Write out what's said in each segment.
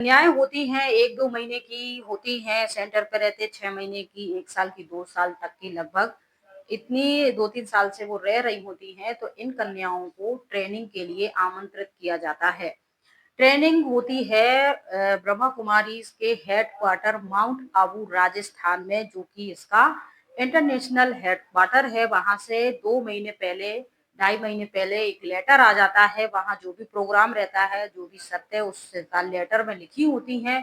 कन्याएँ होती हैं 1-2 महीने की होती हैं, सेंटर पे रहते 6 महीने की, 1 साल की, 2 साल तक की लगभग। इतनी 2-3 साल से वो रह रही होती हैं, तो इन कन्याओं को ट्रेनिंग के लिए आमंत्रित किया जाता है। ट्रेनिंग होती है ब्रह्मा कुमारीज़ के हेडक्वार्टर माउंट आबू राजस्थान में, जो कि इसका इंटरनेशनल हेडक्वार्टर है। वहाँ से 2 महीने पहले, ढाई महीने पहले एक लेटर आ जाता है। वहाँ जो भी प्रोग्राम रहता है, जो भी शर्तें उस लेटर में लिखी होती हैं,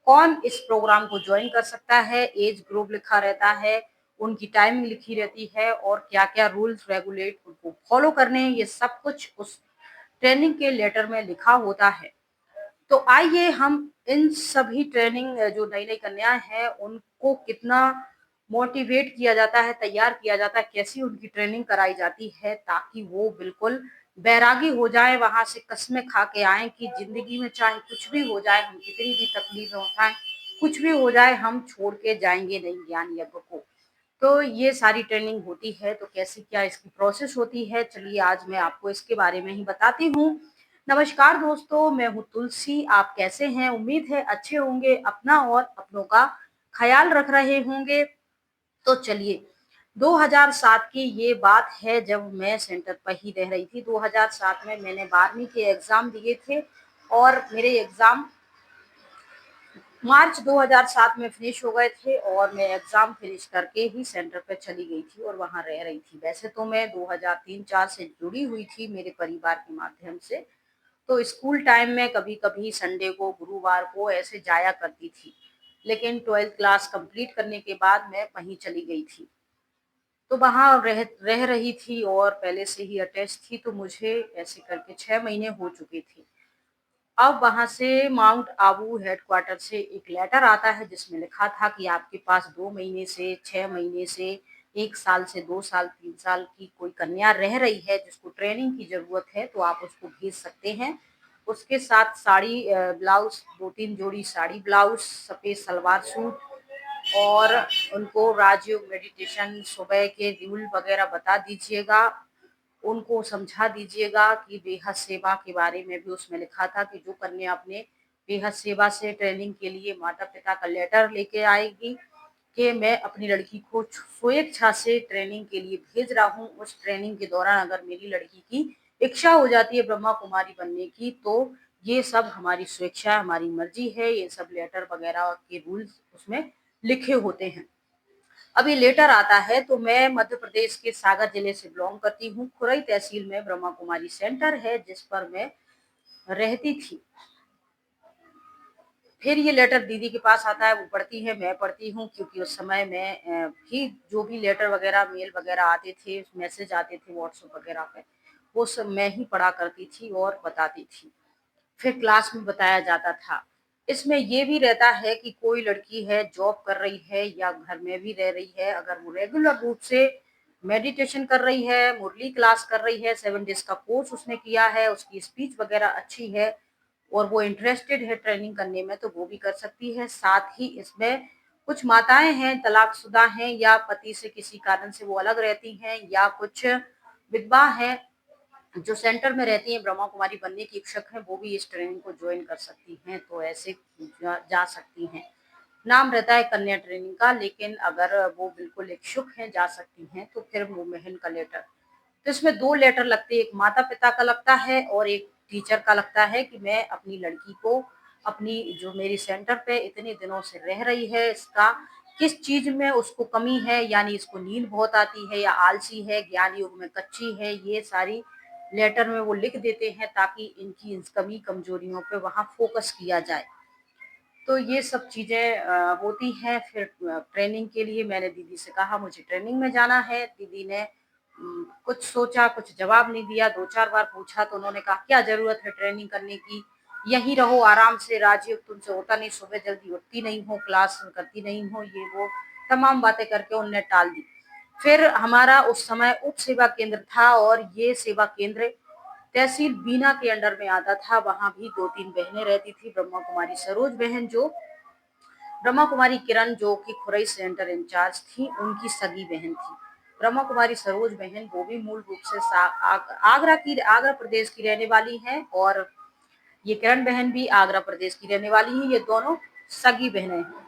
कौन इस प्रोग्राम को जॉइन कर सकता है, एज ग्रुप लिखा रहता है, उनकी टाइमिंग लिखी रहती है और क्या-क्या रूल्स रेगुलेट उनको फॉलो करने हैं, ये सब कुछ उस ट्रेनिंग के लेटर में लिखा होता है। तो आइए हम इन सभी ट्रेनिंग जो नई-नई कन्याएँ हैं, उनको कितना मोटिवेट किया जाता है, तैयार किया जाता है, कैसी उनकी ट्रेनिंग कराई जाती है ताकि वो बिल्कुल बैरागी हो जाएँ, वहाँ से कस्में खा के आएँ कि ज़िंदगी में चाहे कुछ भी हो जाए, हम कितनी भी तकलीफ़ें उठाएँ, कुछ भी हो जाए, हम छोड़ के जाएँगे नहीं ज्ञान यज्ञ को। तो ये सारी ट्रेनिंग होती है, तो कैसे क्या इसकी प्रोसेस होती है, चलिए आज मैं आपको इसके बारे में ही बताती हूँ। नमस्कार दोस्तों, मैं हूँ तुलसी, आप कैसे हैं? उम्मीद है अच्छे होंगे, अपना और अपनों का ख़याल रख रहे होंगे। तो चलिए, 2007 की ये बात है जब मैं सेंटर पर ही रह रही थी। 2007 में मैंने 12वीं के एग्ज़ाम दिए थे और मेरे एग्ज़ाम मार्च 2007 में फिनिश हो गए थे और मैं एग्ज़ाम फिनिश करके ही सेंटर पे चली गई थी और वहाँ रह रही थी। वैसे तो मैं 2003-4 से जुड़ी हुई थी मेरे परिवार के माध्यम से, तो स्कूल टाइम में कभी-कभी संडे को, गुरुवार को ऐसे जाया करती थी। लेकिन 12th क्लास कंप्लीट करने के बाद मैं वहीं चली गई थी। तो वहाँ रह रही थी और पहले से ही अटैच थी, तो मुझे ऐसे करके 6 महीने हो चुके थे। अब वहाँ से माउंट आबू हेडक्वार्टर से एक लेटर आता है जिसमें लिखा था कि आपके पास 2 महीने से 6 महीने से 1 साल से 2 साल 3 साल की कोई कन्या रह रही है जिसको ट्रेनिंग की ज़रूरत है, तो आप उसको भेज सकते हैं। उसके साथ साड़ी ब्लाउज़ 2-3 जोड़ी साड़ी ब्लाउज़, सफ़ेद सलवार सूट और उनको राजयोग मेडिटेशन सुबह के रूल वगैरह बता दीजिएगा। उनको समझा दीजिएगा कि बेहद सेवा के बारे में भी उसमें लिखा था कि जो कन्या अपने बेहद सेवा से ट्रेनिंग के लिए माता-पिता का लेटर लेके आएगी कि मैं अपनी लड़की को स्वेच्छा से ट्रेनिंग के लिए भेज रहा हूँ। उस ट्रेनिंग के दौरान अगर मेरी लड़की की इच्छा हो जाती है ब्रह्मा कुमारी बनने की, तो ये सब हमारी स्वेच्छा, हमारी मर्ज़ी है। ये सब लेटर वगैरह के रूल्स उसमें लिखे होते हैं। अभी लेटर आता है तो मैं मध्य प्रदेश के सागर जिले से बिलोंग करती हूँ। खुरई तहसील में ब्रह्मा कुमारी सेंटर है जिस पर मैं रहती थी। फिर ये लेटर दीदी के पास आता है, वो पढ़ती है, मैं पढ़ती हूँ क्योंकि उस समय में भी जो भी लेटर वगैरह, मेल वगैरह आते थे, मैसेज आते थे व्हाट्सएप वगैरह पे, वो सब मैं ही पढ़ा करती थी और बताती थी। फिर क्लास में बताया जाता था। इसमें ये भी रहता है कि कोई लड़की है, जॉब कर रही है या घर में भी रह रही है, अगर वो रेगुलर रूप से मेडिटेशन कर रही है, मुरली क्लास कर रही है, 7 डेज़ का कोर्स उसने किया है, उसकी स्पीच वगैरह अच्छी है और वो इंटरेस्टेड है ट्रेनिंग करने में, तो वो भी कर सकती है। साथ ही इसमें कुछ माताएँ हैं, तलाकशुदा हैं या पति से किसी कारण से वो अलग रहती हैं या कुछ विधवा हैं जो सेंटर में रहती हैं, ब्रह्मा कुमारी बनने की इच्छुक हैं, वो भी इस ट्रेनिंग को जॉइन कर सकती हैं, तो ऐसे जा सकती हैं। नाम रहता है कन्या ट्रेनिंग का, लेकिन अगर वो बिल्कुल इच्छुक हैं, जा सकती हैं, तो फिर वो महन का लेटर। तो इसमें 2 लेटर लगते हैं, एक माता-पिता का लगता है और एक टीचर का लगता है कि मैं अपनी लड़की को अपनी जो मेरी सेंटर पे इतने दिनों से रह रही है, इसका किस चीज़ में उसको कमी है, यानी इसको नींद बहुत आती है या आलसी है, ज्ञान योग में कच्ची है, ये सारी लेटर में वो लिख देते हैं ताकि इनकी इस कमी कमजोरियों पे वहाँ फोकस किया जाए। तो ये सब चीज़ें होती हैं। फिर ट्रेनिंग के लिए मैंने दीदी से कहा मुझे ट्रेनिंग में जाना है। दीदी ने कुछ सोचा, कुछ जवाब नहीं दिया। 2-4 बार पूछा तो उन्होंने कहा, "क्या ज़रूरत है ट्रेनिंग करने की? यहीं रहो आराम से, राजयोग तुमसे होता नहीं, सुबह जल्दी उठती नहीं हो, क्लास करती नहीं हो।" ये वो तमाम बातें करके उन्होंने टाल दी। फिर हमारा उस समय उप सेवा केंद्र था और ये सेवा केंद्र तहसील बीना के अंडर में आता था। वहाँ भी 2-3 बहनें रहती थी। ब्रह्मा कुमारी सरोज बहन जो ब्रह्मा कुमारी किरण जो कि खुरई सेंटर इंचार्ज थी, उनकी सगी बहन थी। ब्रह्मा कुमारी सरोज बहन वो भी मूल रूप से आगरा प्रदेश की रहने वाली हैं और ये किरण बहन भी आगरा प्रदेश की रहने वाली हैं, ये दोनों सगी बहनें हैं।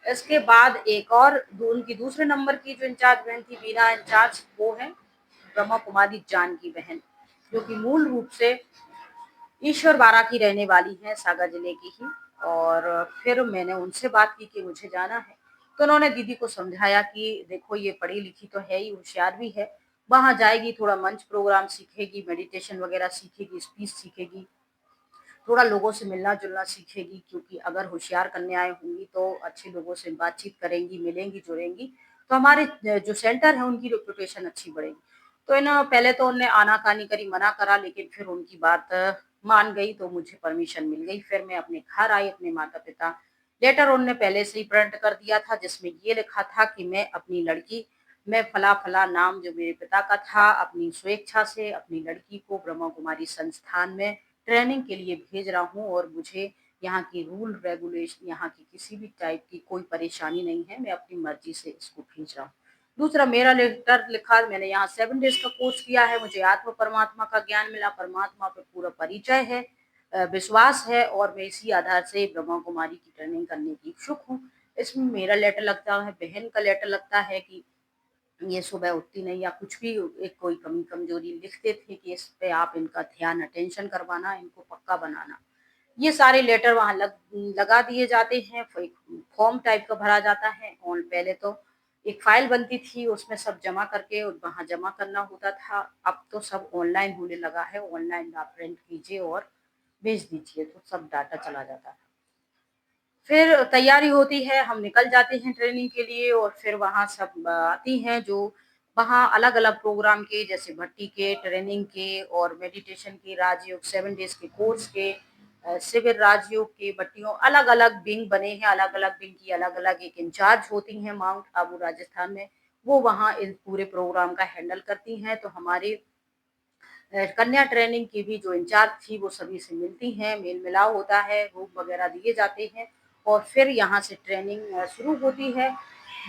इसके बाद एक और उनकी दूसरे नंबर की जो इंचार्ज बहन थी, बीना इंचार्ज, वो है ब्रह्मा कुमारी जानकी बहन, जो कि मूल रूप से ईश्वर बारा की रहने वाली हैं, सागर जिले की ही। और फिर मैंने उनसे बात की कि मुझे जाना है, तो उन्होंने दीदी को समझाया कि देखो ये पढ़ी लिखी तो है ही, होशियार भी है, वहां जाएगी थोड़ा मंच प्रोग्राम सीखेगी, मेडिटेशन वगैरह सीखेगी, स्पीच सीखेगी, थोड़ा लोगों से मिलना जुलना सीखेगी, क्योंकि अगर होशियार कन्याएं होंगी तो अच्छे लोगों से बातचीत करेंगी, मिलेंगी जुड़ेंगी, तो हमारे जो सेंटर है उनकी रेपुटेशन अच्छी बढ़ेगी। तो इन पहले तो उनने आनाकानी करी, मना करा, लेकिन फिर उनकी बात मान गई, तो मुझे परमिशन मिल गई। फिर मैं अपने घर आई, अपने माता पिता, लेटर उनने पहले से ही प्रिंट कर दिया था, जिसमें ये लिखा था कि मैं अपनी लड़की, मैं फला फला नाम जो मेरे पिता का था, अपनी स्वेच्छा से अपनी लड़की को ब्रह्मा कुमारी संस्थान में ट्रेनिंग के लिए भेज रहा हूँ, और मुझे यहाँ की रूल रेगुलेशन, यहाँ की किसी भी टाइप की कोई परेशानी नहीं है, मैं अपनी मर्जी से इसको भेज रहा हूँ। दूसरा, मेरा लेटर लिखा, मैंने यहाँ 7 डेज का कोर्स किया है, मुझे आत्म परमात्मा का ज्ञान मिला, परमात्मा पे पूरा परिचय है, विश्वास है, और मैं इसी आधार से ब्रह्मा कुमारी की ट्रेनिंग करने की इच्छुक हूँ। इसमें मेरा लेटर लगता है, बहन का लेटर लगता है कि ये सुबह उठती नहीं, या कुछ भी एक कोई कमी कमजोरी लिखते थे कि इस पे आप इनका ध्यान अटेंशन करवाना, इनको पक्का बनाना। ये सारे लेटर वहां लगा दिए जाते हैं, एक फॉर्म टाइप का भरा जाता है, और पहले तो एक फाइल बनती थी, उसमें सब जमा करके वहां जमा करना होता था। अब तो सब ऑनलाइन होने लगा है, ऑनलाइन आप प्रिंट कीजिए और भेज दीजिए, तो सब डाटा चला जाता है। फिर तैयारी होती है, हम निकल जाते हैं ट्रेनिंग के लिए, और फिर वहाँ सब आती हैं जो वहाँ अलग अलग प्रोग्राम के, जैसे भट्टी के, ट्रेनिंग के, और मेडिटेशन के, राजयोग 7 डेज के कोर्स के, शिविर राजयोग के, भट्टियों, अलग अलग विंग बने हैं, अलग अलग विंग की अलग अलग एक इंचार्ज होती हैं माउंट आबू राजस्थान में, वो वहाँ इस पूरे प्रोग्राम का हैंडल करती हैं। तो हमारे कन्या ट्रेनिंग की भी जो इंचार्ज थी वो सभी से मिलती हैं, मेल मिलाप होता है, रूप वगैरह दिए जाते हैं, और फिर यहाँ से ट्रेनिंग शुरू होती है।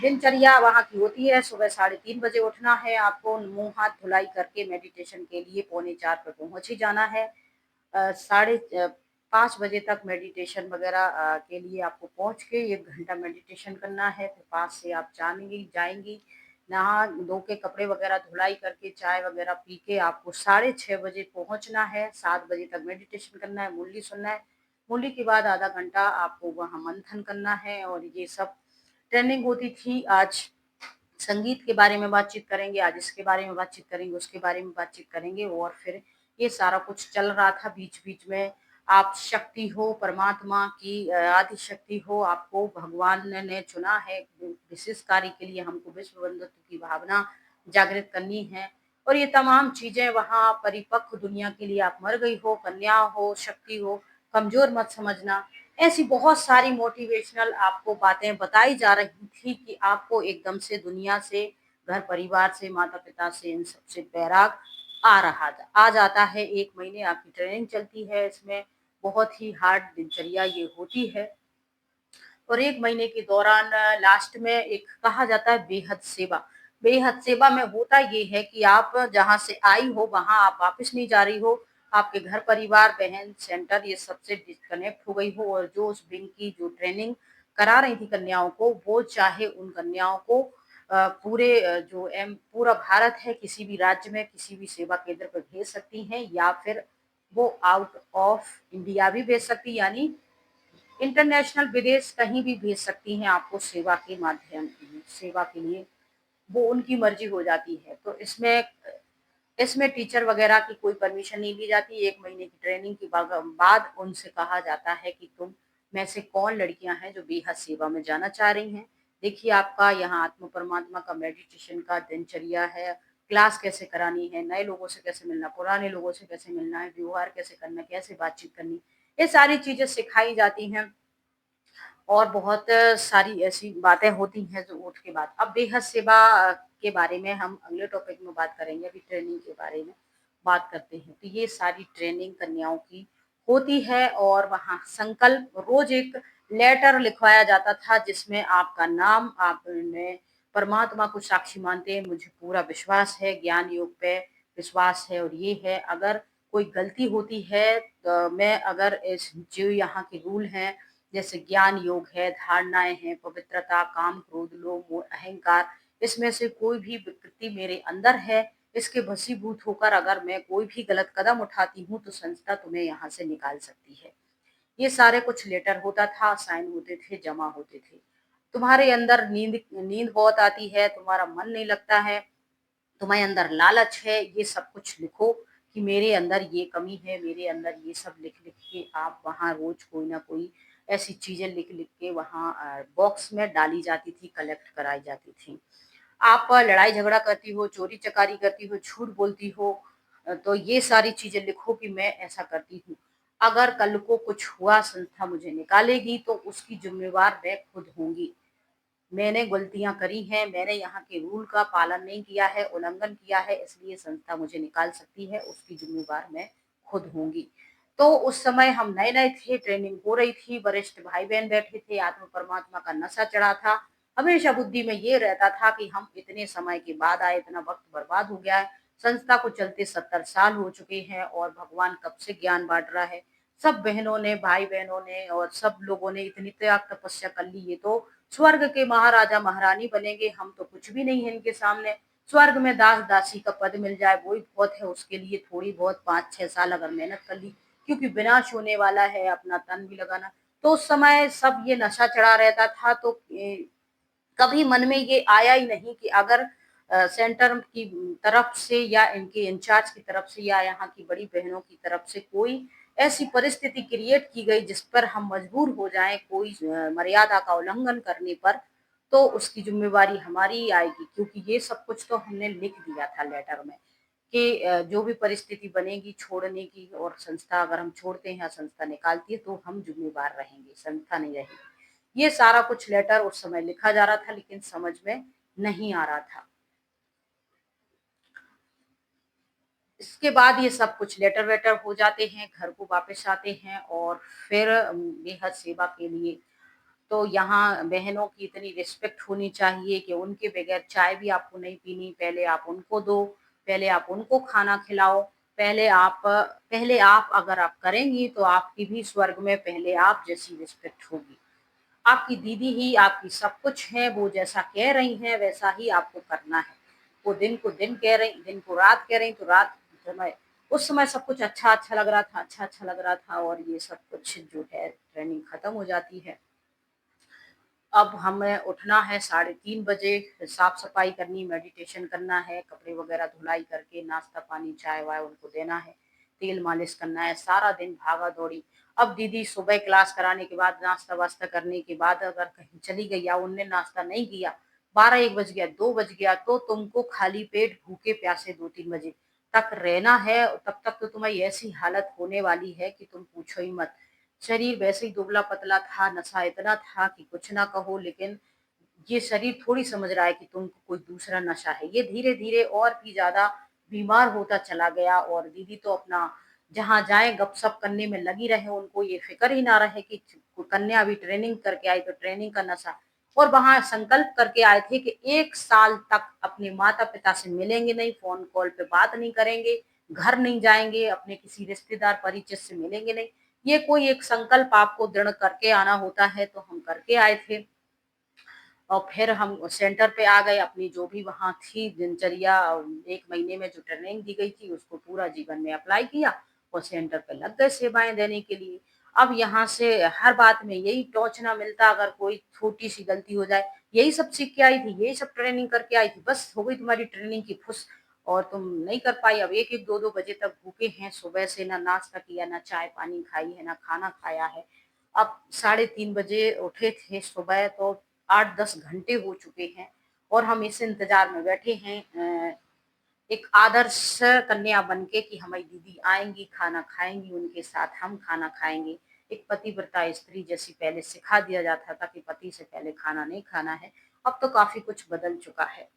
दिनचर्या वहाँ की होती है, सुबह 3:30 बजे उठना है आपको, मुंह हाथ धुलाई करके मेडिटेशन के लिए 3:45 पे पहुंच ही जाना है। 5:30 बजे तक मेडिटेशन वगैरह के लिए आपको पहुंच के 1 घंटा मेडिटेशन करना है। फिर 5 से आप जाएंगी, नहा धो के कपड़े वगैरह धुलाई करके चाय वगैरह पी के आपको 6:30 बजे पहुंचना है। 7 बजे तक मेडिटेशन करना है, मुरली सुनना है, मुरली के बाद आधा घंटा आपको वहाँ मंथन करना है, और ये सब ट्रेनिंग होती थी। आज संगीत के बारे में बातचीत करेंगे, आज इसके बारे में बातचीत करेंगे, उसके बारे में बातचीत करेंगे, और फिर ये सारा कुछ चल रहा था। बीच बीच में आप शक्ति हो, परमात्मा की आदि शक्ति हो, आपको भगवान ने चुना है विशेष कार्य के लिए, हमको विश्व बंधुत्व की भावना जागृत करनी है, और ये तमाम चीजें वहाँ परिपक्व दुनिया के लिए, आप मर गई हो, कन्या हो, शक्ति हो, कमजोर मत समझना, ऐसी बहुत सारी मोटिवेशनल आपको बातें बताई जा रही थी कि आपको एकदम से दुनिया से, घर परिवार से, माता पिता से, इन सबसे बैराग आ जाता है। 1 महीने आपकी ट्रेनिंग चलती है, इसमें बहुत ही हार्ड दिनचर्या ये होती है, और 1 महीने के दौरान लास्ट में एक कहा जाता है बेहद सेवा। बेहद सेवा में होता ये है कि आप जहाँ से आई हो वहां आप वापस नहीं जा रही हो, आपके घर परिवार, बहन, सेंटर, ये सबसे डिस्कनेक्ट हो गई हो, और जो उस विंग की जो ट्रेनिंग करा रही थी कन्याओं को, वो चाहे उन कन्याओं को पूरे पूरा भारत है, किसी भी राज्य में किसी भी सेवा केंद्र पर भेज सकती हैं, या फिर वो आउट ऑफ इंडिया भी भेज सकती, यानी इंटरनेशनल, विदेश कहीं भी भेज सकती हैं आपको सेवा के माध्यम, सेवा के लिए, वो उनकी मर्जी हो जाती है। तो इसमें इसमें टीचर वगैरह की कोई परमिशन नहीं ली जाती। 1 महीने की ट्रेनिंग के बाद उनसे कहा जाता है कि तुम में से कौन लड़कियां हैं जो बेहद सेवा में जाना चाह रही हैं। देखिए, आपका यहाँ आत्म परमात्मा का मेडिटेशन का दिनचर्या है, क्लास कैसे करानी है, नए लोगों से कैसे मिलना, पुराने लोगों से कैसे मिलना है, व्यवहार कैसे करना, कैसे बातचीत करनी, ये सारी चीजें सिखाई जाती हैं, और बहुत सारी ऐसी बातें होती हैं जो उठ के बाद। अब बेहद सेवा के बारे में हम अगले टॉपिक में बात करेंगे, अभी ट्रेनिंग के बारे में बात करते हैं। तो ये सारी ट्रेनिंग कन्याओं की होती है, और वहाँ संकल्प रोज एक लेटर लिखवाया जाता था, जिसमें आपका नाम, आपने परमात्मा को साक्षी मानते हैं, मुझे पूरा विश्वास है, ज्ञान योग पे विश्वास है, और ये है, अगर कोई गलती होती है मैं अगर इस जो यहाँ के रूल हैं, जैसे ज्ञान योग है, धारणाएँ हैं, पवित्रता, काम, क्रोध, लोभ, मोह, अहंकार, इसमें से कोई भी विकृति मेरे अंदर है, इसके वशीभूत होकर अगर मैं कोई भी गलत कदम उठाती हूँ, तो संस्था तुम्हें यहाँ से निकाल सकती है। ये सारे कुछ लेटर होता था, साइन होते थे, जमा होते थे। तुम्हारे अंदर नींद नींद बहुत आती है, तुम्हारा मन नहीं लगता है, तुम्हारे अंदर लालच है, ये सब कुछ लिखो कि मेरे अंदर ये कमी है, मेरे अंदर ये सब लिख-लिख के आप वहाँ रोज़ कोई ना कोई ऐसी चीज़ें लिख-लिख के वहाँ बॉक्स में डाली जाती थी, कलेक्ट कराई जाती थी। आप लड़ाई झगड़ा करती हो, चोरी चकारी करती हो, झूठ बोलती हो तो ये सारी चीज़ें लिखो कि मैं ऐसा करती हूँ। अगर कल को कुछ हुआ, संस्था मुझे निकालेगी तो उसकी ज़िम्मेवार मैं खुद होंगी। मैंने गलतियाँ करी हैं, मैंने यहाँ के रूल का पालन नहीं किया है, उल्लंघन किया है, इसलिए संस्था मुझे निकाल सकती है, उसकी ज़िम्मेवार मैं खुद होंगी। तो उस समय हम नए-नए थे, ट्रेनिंग हो रही थी, वरिष्ठ भाई-बहन बैठे थे, आत्म परमात्मा का नशा चढ़ा था। हमेशा बुद्धि में ये रहता था कि हम इतने समय के बाद आए, इतना वक़्त बर्बाद हो गया है, संस्था को चलते 70 साल हो चुके हैं और भगवान कब से ज्ञान बाँट रहा है। सब बहनों ने, भाई-बहनों ने और सब लोगों ने इतनी त्याग तपस्या कर ली, ये तो स्वर्ग के महाराजा महारानी बनेंगे, हम तो कुछ भी नहीं है इनके सामने। स्वर्ग में दास दासी का पद मिल जाए वो ही बहुत है, उसके लिए थोड़ी बहुत 5-6 साल अगर मेहनत कर ली, क्योंकि विनाश होने वाला है, अपना तन भी लगाना। तो उस समय सब ये नशा चढ़ा रहता था, तो कभी मन में ये आया ही नहीं कि अगर सेंटर की तरफ से या इनके इंचार्ज की तरफ से या यहाँ की बड़ी बहनों की तरफ से कोई ऐसी परिस्थिति क्रिएट की गई जिस पर हम मजबूर हो जाएं कोई मर्यादा का उल्लंघन करने पर, तो उसकी जिम्मेवारी हमारी ही आएगी, क्योंकि ये सब कुछ तो हमने लिख दिया था लेटर में कि जो भी परिस्थिति बनेगी छोड़ने की, और संस्था अगर हम छोड़ते हैं या संस्था निकालती है तो हम जिम्मेवार रहेंगे, संस्था नहीं रहेगी। ये सारा कुछ लेटर उस समय लिखा जा रहा था, लेकिन समझ में नहीं आ रहा था। इसके बाद ये सब कुछ लेटर वेटर हो जाते हैं, घर को वापस आते हैं और फिर बेहद सेवा के लिए, तो यहाँ बहनों की इतनी रिस्पेक्ट होनी चाहिए कि उनके बगैर चाय भी आपको नहीं पीनी, पहले आप उनको दो, पहले आप उनको खाना खिलाओ, पहले आप अगर आप करेंगी तो आपकी भी स्वर्ग में पहले आप जैसी रिस्पेक्ट होगी। आपकी दीदी ही आपकी सब कुछ है, वो जैसा कह रही हैं वैसा ही आपको करना है। वो दिन को दिन कह रही, दिन को रात कह रही तो रात समय, उस समय सब कुछ अच्छा-अच्छा लग रहा था, अच्छा-अच्छा लग रहा था, और ये सब कुछ जो है ट्रेनिंग खत्म हो जाती है। अब हमें उठना है 3:30 बजे, साफ-सफाई करनी, मेडिटेशन करना है, कपड़े वगैरह धुलाई करके नाश्ता-पानी, चाय-वाय उनको देना है, तेल मालिश करना है, सारा दिन भागा-दौड़ी। अब दीदी सुबह क्लास कराने के बाद, नाश्ता-वास्ता करने के बाद अगर कहीं चली गई या उनने नाश्ता नहीं किया, 12-1 बज गया, 2 बज गया, तो तुमको खाली पेट भूखे-प्यासे 2-3 बजे तक रहना है। तब तक तो तुम्हारी ऐसी हालत होने वाली है कि तुम पूछो ही मत। शरीर वैसे ही दुबला-पतला था, नशा इतना था कि कुछ ना कहो, लेकिन ये शरीर थोड़ी समझ रहा है कि तुमको कोई दूसरा नशा है। ये धीरे-धीरे और भी ज़्यादा बीमार होता चला गया, और दीदी तो अपना जहाँ जाएँ गप-सप करने में लगी रहे, उनको ये फ़िक्र ही ना रहे कि कन्या अभी ट्रेनिंग करके आई तो ट्रेनिंग का नशा। और वहाँ संकल्प करके आए थे कि 1 साल तक अपने माता-पिता से मिलेंगे नहीं, फ़ोन कॉल पे बात नहीं करेंगे, घर नहीं जाएँगे, अपने किसी रिश्तेदार परिचित से मिलेंगे नहीं। ये कोई एक संकल्प आपको दृढ़ करके आना होता है, तो हम करके आए थे। और फिर हम सेंटर पे आ गए, अपनी जो भी वहाँ थी दिनचर्या 1 महीने में जो ट्रेनिंग दी गई थी उसको पूरा जीवन में अप्लाई किया और सेंटर पे लग गए सेवाएँ देने के लिए। अब यहाँ से हर बात में यही टोचना मिलता, अगर कोई छोटी-सी गलती हो जाए, यही सब सीख के आई थी, यही सब ट्रेनिंग करके आई थी, बस हो गई तुम्हारी ट्रेनिंग की फुस और तुम नहीं कर पाई। अब 1-1 2-2 बजे तक भूखे हैं, सुबह से ना नाश्ता किया, ना चाय-पानी खाई है, ना खाना खाया है। अब 3:30 बजे उठे थे सुबह, तो 8-10 घंटे हो चुके हैं और हम इस इंतजार में बैठे हैं एक आदर्श कन्या बनके कि हमारी दीदी आएँगी, खाना खाएँगी, उनके साथ हम खाना खाएँगे। एक पतिव्रता स्त्री जैसी पहले सिखा दिया जाता था कि पति से पहले खाना नहीं खाना है, अब तो काफ़ी कुछ बदल चुका है।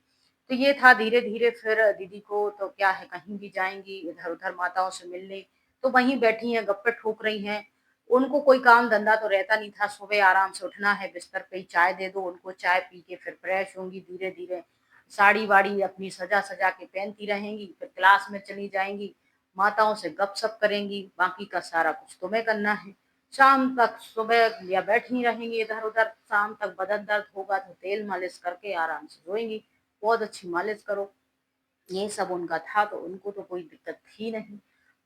तो ये था धीरे-धीरे, फिर दीदी को तो क्या है, कहीं भी जाएँगी इधर-उधर माताओं से मिलने, तो वहीं बैठी हैं, गप्पे ठोक रही हैं। उनको कोई काम-धंधा तो रहता नहीं था, सुबह आराम से उठना है, बिस्तर पे ही चाय दे दो उनको, चाय पी के फिर फ्रेश होंगी धीरे-धीरे, साड़ी-वाड़ी अपनी सजा-सजा के पहनती रहेंगी, फिर क्लास में चली जाएँगी। माताओं से गप-सप करेंगी, बाकी का सारा कुछ तुम्हें करना है। शाम तक सुबह या बैठी रहेंगी इधर-उधर, शाम तक बदन दर्द होगा तो तेल मालिश करके आराम से सोएँगी। बहुत अच्छी मालिश करो। ये सब उनका था तो उनको तो कोई दिक्कत थी नहीं।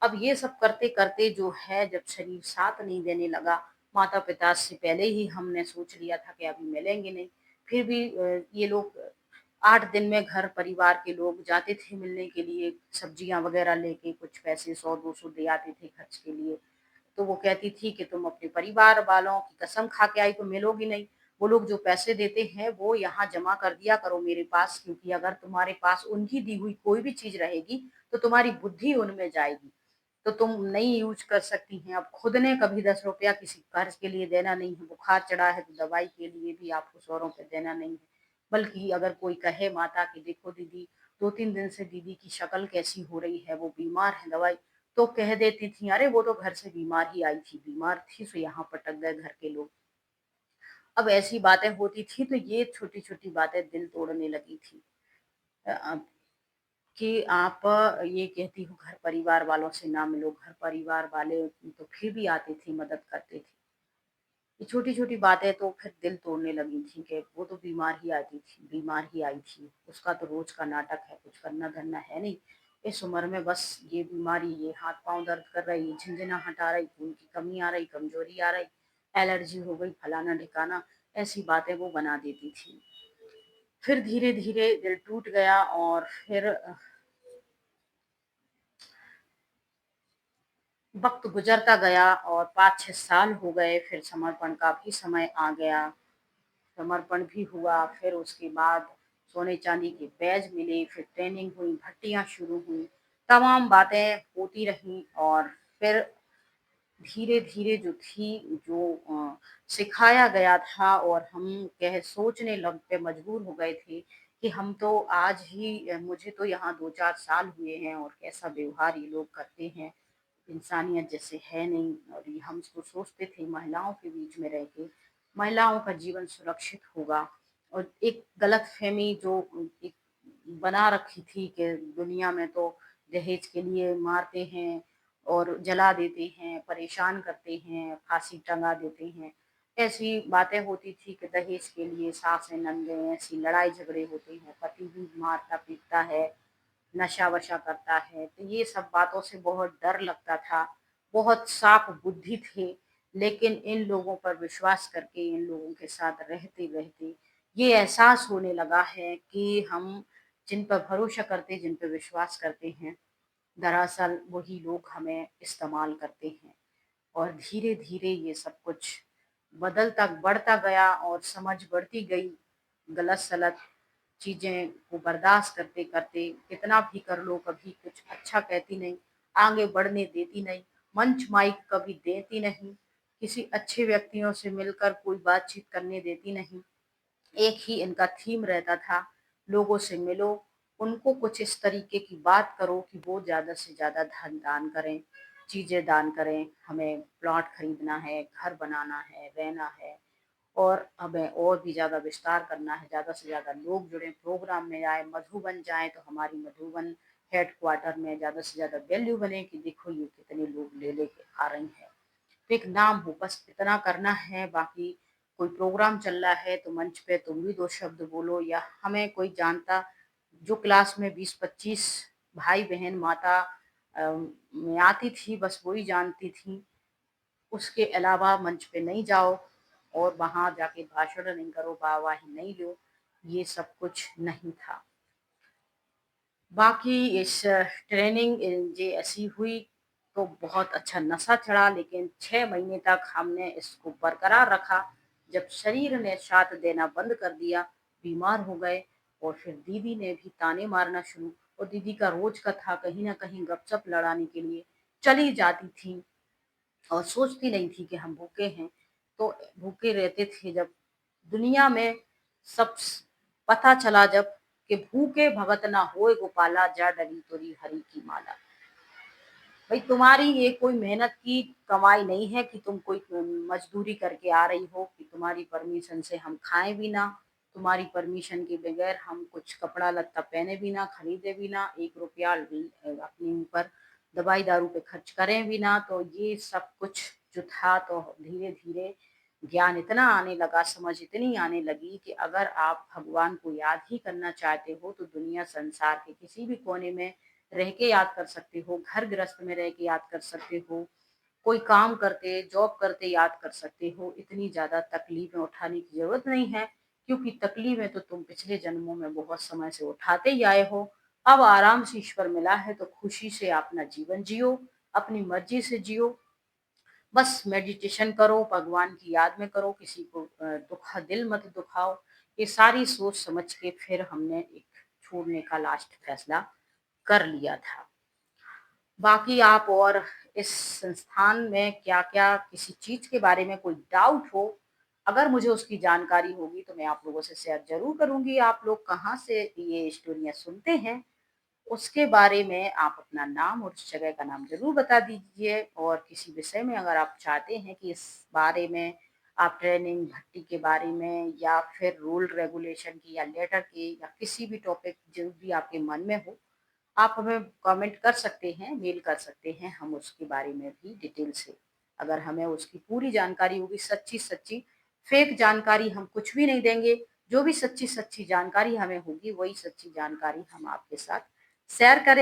अब ये सब करते-करते जो है जब शरीर साथ नहीं देने लगा, माता-पिता से पहले ही हमने सोच लिया था कि अभी मिलेंगे नहीं। फिर भी ये लोग 8 दिन में घर परिवार के लोग जाते थे मिलने के लिए, सब्जियाँ वग़ैरह लेके कुछ पैसे 100-200 दे आते थे खर्च के लिए। तो वो कहती थी कि तुम अपने परिवार वालों की कसम खा के आई तो मिलोगी नहीं। वो लोग जो पैसे देते हैं वो यहाँ जमा कर दिया करो मेरे पास, क्योंकि अगर तुम्हारे पास उनकी दी हुई कोई भी चीज़ रहेगी तो तुम्हारी बुद्धि उनमें जाएगी। तो तुम नहीं यूज़ कर सकती हैं। अब खुद ने कभी 10 रुपया किसी कर्ज के लिए देना नहीं है, बुखार चढ़ा है तो दवाई के लिए भी आपको 100 रुपए देना नहीं है। बल्कि अगर कोई कहे माता कि देखो दीदी 2-3 दिन से दीदी की शक्ल कैसी हो रही है, वो बीमार है, दवाई, तो कह देती थी, अरे वो तो घर से बीमार ही आई थी, बीमार थी सो यहाँ पटक गए घर के लोग। अब ऐसी बातें होती थी तो ये छोटी-छोटी बातें दिल तोड़ने लगी थी। अ, कि आप ये कहती हो घर परिवार वालों से ना मिलो, घर परिवार वाले तो फिर भी आते थे, मदद करते थे। ये छोटी-छोटी बातें तो फिर दिल तोड़ने लगी थी कि वो तो बीमार ही आती थी, बीमार ही आई थी, उसका तो रोज़ का नाटक है, कुछ करना-धरना है नहीं। इस उम्र में बस ये बीमारी, ये हाथ-पाँव दर्द कर रही, झनझनाहट आ रही, खून की कमी आ रही, कमज़ोरी आ रही, एलर्जी हो गई, फलाना-ढिकाना, ऐसी बातें वो बना देती थी। फिर धीरे-धीरे दिल टूट गया और फिर वक़्त गुज़रता गया और 5-6 साल हो गए, फिर समर्पण का भी समय आ गया। समर्पण भी हुआ, फिर उसके बाद सोने-चांदी के बैज मिले, फिर ट्रेनिंग हुई, भर्तियाँ शुरू हुई, तमाम बातें होती रहीं और फिर धीरे-धीरे जो थी, जो सिखाया गया था और हम कह सोचने लग पे मजबूर हो गए थे कि हम तो आज ही मुझे तो यहाँ 2-4 साल हुए हैं और कैसा व्यवहार ये लोग करते हैं, इंसानियत जैसे है नहीं। और ये हम तो सोचते थे महिलाओं के बीच में रह के महिलाओं का जीवन सुरक्षित होगा, और एक गलतफ़हमी जो एक बना रखी थी कि दुनिया में तो दहेज के लिए मारते हैं और जला देते हैं, परेशान करते हैं, फांसी टंगा देते हैं। ऐसी बातें होती थी कि दहेज के लिए सासें नंदें ऐसी लड़ाई झगड़े होते हैं, पति भी मारता-पीटता है, नशा-वशा करता है। तो ये सब बातों से बहुत डर लगता था, बहुत साफ़ बुद्धि थे, लेकिन इन लोगों पर विश्वास करके इन लोगों के साथ रहते-रहते ये एहसास होने लगा है कि हम जिन पर भरोसा करते, जिन पे विश्वास करते हैं, दरअसल वही लोग हमें इस्तेमाल करते हैं। और धीरे-धीरे ये सब कुछ बदलता बढ़ता गया और समझ बढ़ती गई। गलत-सलत चीज़ें को बर्दाश्त करते-करते कितना भी कर लो, कभी कुछ अच्छा कहती नहीं, आगे बढ़ने देती नहीं, मंच माइक कभी देती नहीं, किसी अच्छे व्यक्तियों से मिलकर कोई बातचीत करने देती नहीं। एक ही इनका थीम रहता था, लोगों से मिलो, उनको कुछ इस तरीके की बात करो कि वो ज़्यादा से ज़्यादा धन दान करें, चीज़ें दान करें, हमें प्लॉट खरीदना है, घर बनाना है, रहना है और हमें और भी ज़्यादा विस्तार करना है, ज़्यादा से ज़्यादा लोग जुड़ें, प्रोग्राम में आएँ, मधुबन जाएँ तो हमारी मधुबन हेडक्वार्टर में ज़्यादा से ज़्यादा वैल्यू बने कि देखो ये कितने लोग ले-ले के आ रही हैं। तो एक नाम हो, बस इतना करना है। बाकी कोई प्रोग्राम चल रहा है तो मंच पे तुम भी 2 शब्द बोलो, या हमें कोई जानता, जो क्लास में 20-25 भाई-बहन माता में आती थी बस वो ही जानती थी। उसके अलावा मंच पे नहीं जाओ और वहाँ जाके भाषण नहीं करो, वाहवाही नहीं लो, ये सब कुछ नहीं था। बाकी इस ट्रेनिंग जे ऐसी हुई तो बहुत अच्छा नशा चढ़ा, लेकिन 6 महीने तक हमने इसको बरकरार रखा। जब शरीर ने साथ देना बंद कर दिया, बीमार हो गए और फिर दीदी ने भी ताने मारना शुरू, और दीदी का रोज़ का था कहीं न कहीं गपशप लड़ाने के लिए चली जाती थी और सोचती नहीं थी कि हम भूखे हैं। तो भूखे रहते थे जब दुनिया में सब पता चला, जब कि भूखे भगत ना होए गोपाला, जा डरी तोरी हरि की माला। भाई तुम्हारी ये कोई मेहनत की कमाई नहीं है कि तुम कोई मजदूरी करके आ रही हो कि तुम्हारी परमिशन से हम खाएं भी ना, तुम्हारी परमिशन के बगैर हम कुछ कपड़ा लत्ता पहने भी ना, खरीदे भी ना, 1 रुपया भी अपने ऊपर दवाई दारू पे खर्च करें भी ना, तो ये सब कुछ जो था, तो धीरे धीरे ज्ञान इतना आने लगा, समझ इतनी आने लगी कि अगर आप भगवान को याद ही करना चाहते हो तो दुनिया संसार के किसी भी कोने में रह के याद कर सकते हो, घर गृहस्थ में रह के याद कर सकते हो, कोई काम करते जॉब करते याद कर सकते हो। इतनी ज्यादा तकलीफें उठाने की जरूरत नहीं है, क्योंकि तकलीफें तो तुम पिछले जन्मों में बहुत समय से उठाते ही आए हो। अब आराम से ईश्वर मिला है तो खुशी से अपना जीवन जियो, अपनी मर्जी से जियो। बस मेडिटेशन करो, भगवान की याद में करो, किसी को दिल मत दुखाओ। ये सारी सोच समझ के फिर हमने एक छोड़ने का लास्ट फैसला कर लिया था। बाकी आप और इस संस्थान में क्या क्या किसी चीज के बारे में कोई डाउट हो, अगर मुझे उसकी जानकारी होगी तो मैं आप लोगों से शेयर जरूर करूंगी। आप लोग कहाँ से ये स्टोरियां सुनते हैं, उसके बारे में आप अपना नाम और उस जगह का नाम ज़रूर बता दीजिए। और किसी विषय में अगर आप चाहते हैं कि इस बारे में आप ट्रेनिंग भर्ती के बारे में या फिर रूल रेगुलेशन की या लेटर के या किसी भी टॉपिक जो भी आपके मन में हो, आप हमें कमेंट कर सकते हैं, मेल कर सकते हैं। हम उसके बारे में भी डिटेल से, अगर हमें उसकी पूरी जानकारी होगी, सच्ची सच्ची, फेक जानकारी हम कुछ भी नहीं देंगे। जो भी सच्ची सच्ची जानकारी हमें होगी वही सच्ची जानकारी हम आपके साथ शेयर करें।